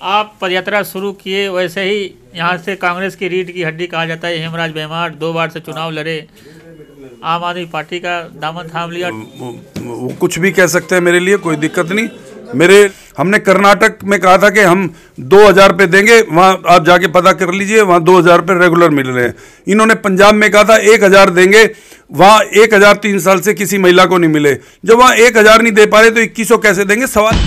आप पदयात्रा शुरू किए, वैसे ही यहाँ से कांग्रेस की रीढ़ की हड्डी कहा जाता है हेमराज बेमार 2 बार से चुनाव लड़े, आम आदमी पार्टी का दामन थाम लिया। वो कुछ भी कह सकते हैं, मेरे लिए कोई दिक्कत नहीं। हमने कर्नाटक में कहा था कि हम 2000 पे देंगे, वहाँ आप जाके पता कर लीजिए, वहाँ 2000 पे रेगुलर मिल रहे हैं। इन्होंने पंजाब में कहा था 1000 देंगे, वहाँ 1000 3 साल से किसी महिला को नहीं मिले। जब वहाँ 1000 नहीं दे पा रहे तो 2100 कैसे देंगे? सवाल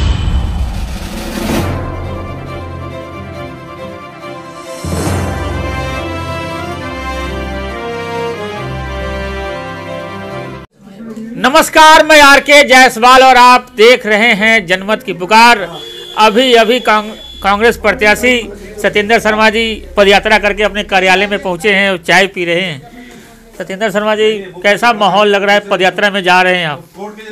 नमस्कार, मैं आर.के. जायसवाल और आप देख रहे हैं जनमत की पुकार। अभी कांग्रेस प्रत्याशी सत्येंद्र शर्मा जी पदयात्रा करके अपने कार्यालय में पहुंचे हैं और चाय पी रहे हैं। सत्येंद्र शर्मा जी, कैसा माहौल लग रहा है? पदयात्रा में जा रहे हैं आप।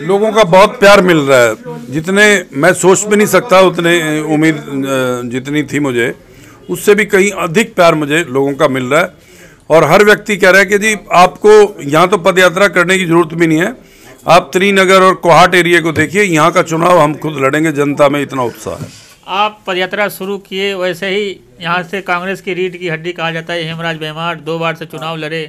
लोगों का बहुत प्यार मिल रहा है, जितने मैं सोच भी नहीं सकता उतने उम्मीद जितनी थी मुझे, उससे भी कहीं अधिक प्यार मुझे लोगों का मिल रहा है। और हर व्यक्ति कह रहा है कि जी आपको यहाँ तो पदयात्रा करने की जरूरत भी नहीं है, आप त्रिनगर और कोहाट एरिया को देखिए, यहाँ का चुनाव हम खुद लड़ेंगे। जनता में इतना उत्साह है। आप पदयात्रा शुरू किए, वैसे ही यहाँ से कांग्रेस की रीढ़ की हड्डी कहा जाता है हेमराज बेमार 2 बार से चुनाव लड़े,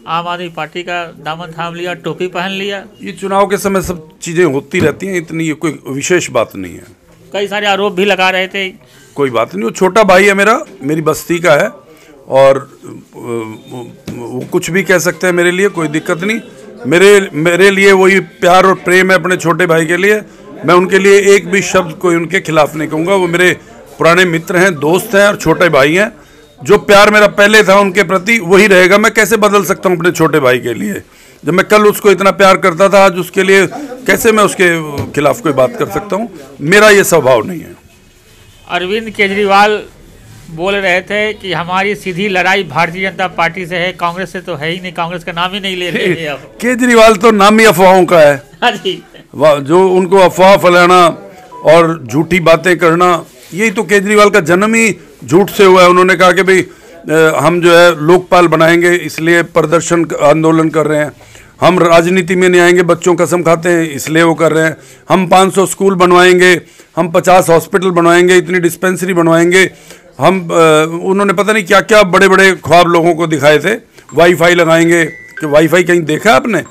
आम आदमी पार्टी का दामन थाम लिया, टोपी पहन लिया। ये चुनाव के समय सब चीज़ें होती रहती हैं, इतनी कोई विशेष बात नहीं है। कई सारे आरोप भी लगा रहे थे। कोई बात नहीं, वो छोटा भाई है मेरा, मेरी बस्ती का है, और वो कुछ भी कह सकते हैं, मेरे लिए कोई दिक्कत नहीं। मेरे लिए वही प्यार और प्रेम है अपने छोटे भाई के लिए। मैं उनके लिए एक भी शब्द कोई उनके खिलाफ नहीं कहूँगा। वो मेरे पुराने मित्र हैं, दोस्त हैं और छोटे भाई हैं। जो प्यार मेरा पहले था उनके प्रति वही रहेगा। मैं कैसे बदल सकता हूँ अपने छोटे भाई के लिए? जब मैं कल उसको इतना प्यार करता था, आज उसके लिए कैसे मैं उसके खिलाफ कोई बात कर सकता हूँ? मेरा ये स्वभाव नहीं है। अरविंद केजरीवाल बोल रहे थे कि हमारी सीधी लड़ाई भारतीय जनता पार्टी से है, कांग्रेस से तो है ही नहीं, कांग्रेस का नाम ही नहीं ले रहे हैं। केजरीवाल तो नाम ही अफवाहों का है। हाँ जी। जो उनको अफवाह फैलाना और झूठी बातें करना, यही तो केजरीवाल का जन्म ही झूठ से हुआ है। उन्होंने कहा कि भाई हम जो है लोकपाल बनाएंगे, इसलिए प्रदर्शन आंदोलन कर रहे हैं। हम राजनीति में नहीं आएंगे, बच्चों कसम खाते हैं, इसलिए वो कर रहे हैं। हम 500 स्कूल बनवाएंगे, हम 50 हॉस्पिटल बनवाएंगे, इतनी डिस्पेंसरी बनवाएंगे। उन्होंने पता नहीं क्या क्या बड़े बड़े ख्वाब लोगों को दिखाए थे। वाईफाई लगाएंगे, कि वाईफाई कहीं देखा आपने?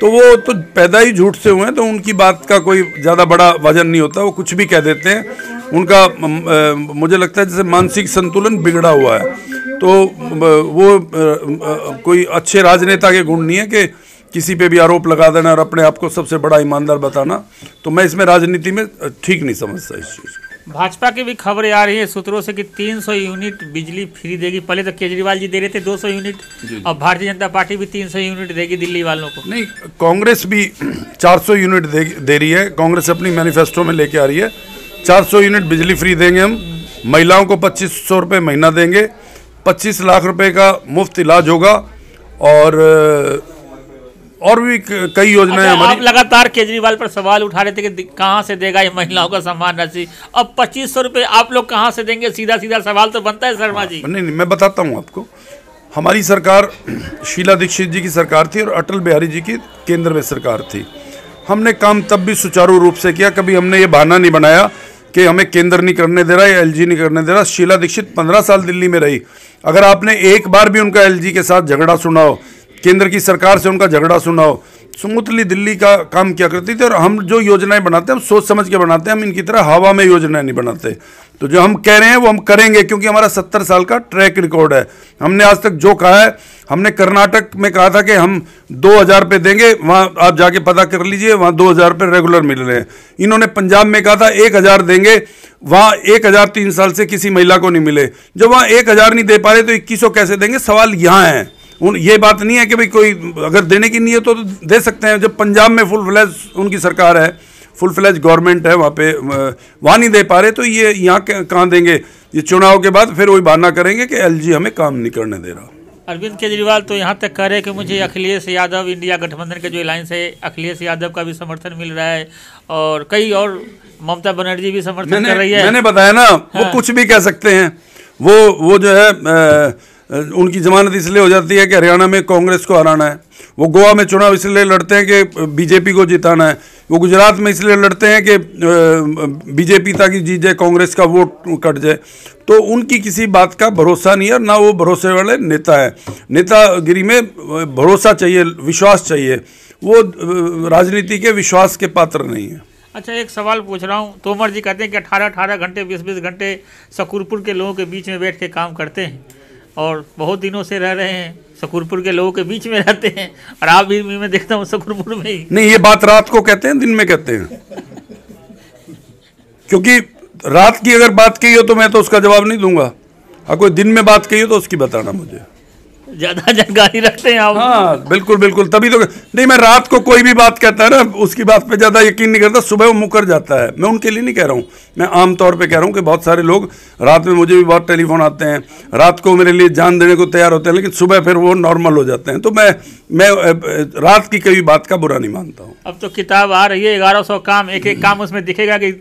तो वो तो पैदा ही झूठ से हुए हैं, तो उनकी बात का कोई ज़्यादा बड़ा वजन नहीं होता। वो कुछ भी कह देते हैं। उनका मुझे लगता है जैसे मानसिक संतुलन बिगड़ा हुआ है। तो वो कोई अच्छे राजनेता के गुण नहीं है कि किसी पे भी आरोप लगा देना और अपने आप को सबसे बड़ा ईमानदार बताना। तो मैं इसमें राजनीति में ठीक नहीं समझता इस चीज़ को। भाजपा की भी खबरें आ रही है सूत्रों से कि 300 यूनिट बिजली फ्री देगी। पहले तो केजरीवाल जी दे रहे थे 200 यूनिट, और भारतीय जनता पार्टी भी 300 यूनिट देगी दिल्ली वालों को। नहीं, कांग्रेस भी 400 यूनिट दे रही है। कांग्रेस अपनी मैनिफेस्टो में लेके आ रही है 400 यूनिट बिजली फ्री देंगे हम। महिलाओं को 2500 रुपये महीना देंगे, 25 लाख रुपए का मुफ्त इलाज होगा, और भी कई योजनाएं हमारी। आप लगातार केजरीवाल पर सवाल उठा रहे थे कि कहाँ से देगा ये महिलाओं का सम्मान राशि। अब 2500 रुपये आप लोग कहाँ से देंगे? सीधा सीधा सवाल तो बनता है शर्मा जी। नहीं, मैं बताता हूँ आपको। हमारी सरकार शीला दीक्षित जी की सरकार थी और अटल बिहारी जी की केंद्र में सरकार थी। हमने काम तब भी सुचारू रूप से किया। कभी हमने ये बहाना नहीं बनाया कि हमें केंद्र नहीं करने दे रहा या एलजी नहीं करने दे रहा। शीला दीक्षित 15 साल दिल्ली में रही। अगर आपने एक बार भी उनका एलजी के साथ झगड़ा सुना हो, केंद्र की सरकार से उनका झगड़ा सुना हो, स्मूथली दिल्ली का काम किया करती थी। और हम जो योजनाएं बनाते हैं हम सोच समझ के बनाते हैं, हम इनकी तरह हवा में योजनाएं नहीं बनाते। तो जो हम कह रहे हैं वो हम करेंगे, क्योंकि हमारा 70 साल का ट्रैक रिकॉर्ड है। हमने आज तक जो कहा है, हमने कर्नाटक में कहा था कि हम 2000 पे देंगे, वहाँ आप जाके पता कर लीजिए, वहाँ 2000 पे रेगुलर मिल रहे हैं। इन्होंने पंजाब में कहा था 1000 देंगे, वहाँ 1000 3 साल से किसी महिला को नहीं मिले। जब वहाँ 1000 नहीं दे पा रहे तो 2100 कैसे देंगे? सवाल यहाँ है। ये बात नहीं है कि भाई कोई अगर देने की नहीं है तो दे सकते हैं। जब पंजाब में फुल फ्लैज उनकी सरकार है, फुल फ्लैज गवर्नमेंट है, वहाँ पे वहाँ नहीं दे पा रहे तो ये यहाँ कहाँ देंगे? ये चुनाव के बाद फिर वही बहाना करेंगे कि एलजी हमें काम नहीं करने दे रहा। अरविंद केजरीवाल तो यहाँ तक कह रहे हैं कि मुझे अखिलेश यादव, इंडिया गठबंधन के जो अलायंस है, अखिलेश यादव का भी समर्थन मिल रहा है, और कई और ममता बनर्जी भी समर्थन कर रही है। मैंने बताया ना, वो कुछ भी कह सकते हैं। वो जो है उनकी जमानत इसलिए हो जाती है कि हरियाणा में कांग्रेस को हराना है, वो गोवा में चुनाव इसलिए लड़ते हैं कि बीजेपी को जिताना है, वो गुजरात में इसलिए लड़ते हैं कि बीजेपी ताकि जीत जाए, कांग्रेस का वोट कट जाए। तो उनकी किसी बात का भरोसा नहीं है, ना वो भरोसे वाले नेता है। नेतागिरी में भरोसा चाहिए, विश्वास चाहिए, वो राजनीति के विश्वास के पात्र नहीं है। अच्छा, एक सवाल पूछ रहा हूँ। तोमर जी कहते हैं कि 18-18 घंटे 20-20 घंटे शकूरपुर के लोगों के बीच में बैठ के काम करते हैं और बहुत दिनों से रह रहे हैं, शकूरपुर के लोगों के बीच में रहते हैं, और आप भी मैं देखता हूँ शकूरपुर में ही। नहीं, ये बात रात को कहते हैं, दिन में कहते हैं? क्योंकि रात की अगर बात कही हो तो मैं तो उसका जवाब नहीं दूंगा, और कोई दिन में बात कही हो तो उसकी बताना मुझे। ज़्यादा जानकारी रखते हैं आप? हाँ बिल्कुल बिल्कुल, तभी तो नहीं, मैं रात को कोई भी बात कहता है ना, उसकी बात पे ज़्यादा यकीन नहीं करता, सुबह वो मुकर जाता है। मैं उनके लिए नहीं कह रहा हूँ, मैं आम तौर पे कह रहा हूँ कि बहुत सारे लोग रात में, मुझे भी बहुत टेलीफोन आते हैं, रात को मेरे लिए जान देने को तैयार होते हैं, लेकिन सुबह फिर वो नॉर्मल हो जाते हैं। तो मैं रात की कभी बात का बुरा नहीं मानता हूँ। अब तो किताब आ रही है 1100 काम, एक एक काम उसमें दिखेगा कि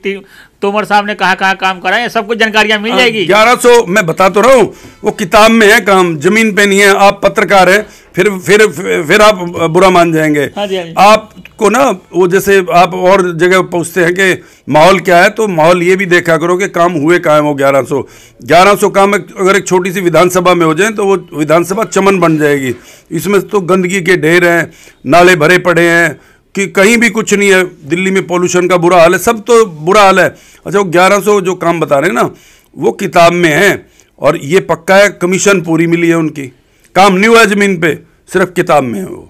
तोमर साहब ने कहाँ काम करा है, सब कुछ जानकारियाँ मिल जाएगी। 1100 मैं बता तो रहा हूँ, वो किताब में है काम, जमीन पे नहीं है। आप पत्रकार हैं, फिर आप बुरा मान जाएंगे। हाँ जी, हाँ जी। आपको ना वो जैसे आप और जगह पूछते हैं कि माहौल क्या है, तो माहौल ये भी देखा करो कि काम हुए कहाँ है। वो 1100 काम अगर एक छोटी सी विधानसभा में हो जाए तो वो विधानसभा चमन बन जाएगी। इसमें तो गंदगी के ढेर हैं, नाले भरे पड़े हैं कि कहीं भी कुछ नहीं है। दिल्ली में पोल्यूशन का बुरा हाल है, सब तो बुरा हाल है। अच्छा, वो 1100 जो काम बता रहे हैं ना, वो किताब में है, और ये पक्का है, कमीशन पूरी मिली है उनकी। काम नहीं हुआ है ज़मीन पे, सिर्फ किताब में है, वो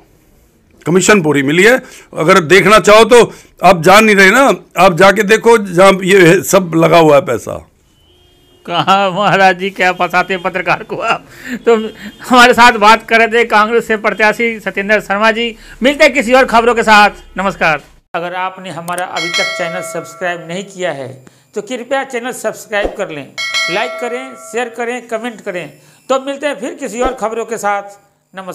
कमीशन पूरी मिली है। अगर देखना चाहो तो आप जान नहीं रहे ना, आप जाके देखो जहाँ ये सब लगा हुआ है पैसा। कहाँ महाराज जी, क्या फंसाते पत्रकार को आप। तो हमारे साथ बात कर रहे थे कांग्रेस से प्रत्याशी सत्येंद्र शर्मा जी। मिलते हैं किसी और खबरों के साथ। नमस्कार। अगर आपने हमारा अभी तक चैनल सब्सक्राइब नहीं किया है तो कृपया चैनल सब्सक्राइब कर लें, लाइक करें, शेयर करें, कमेंट करें। तो मिलते हैं फिर किसी और खबरों के साथ। नमस्कार।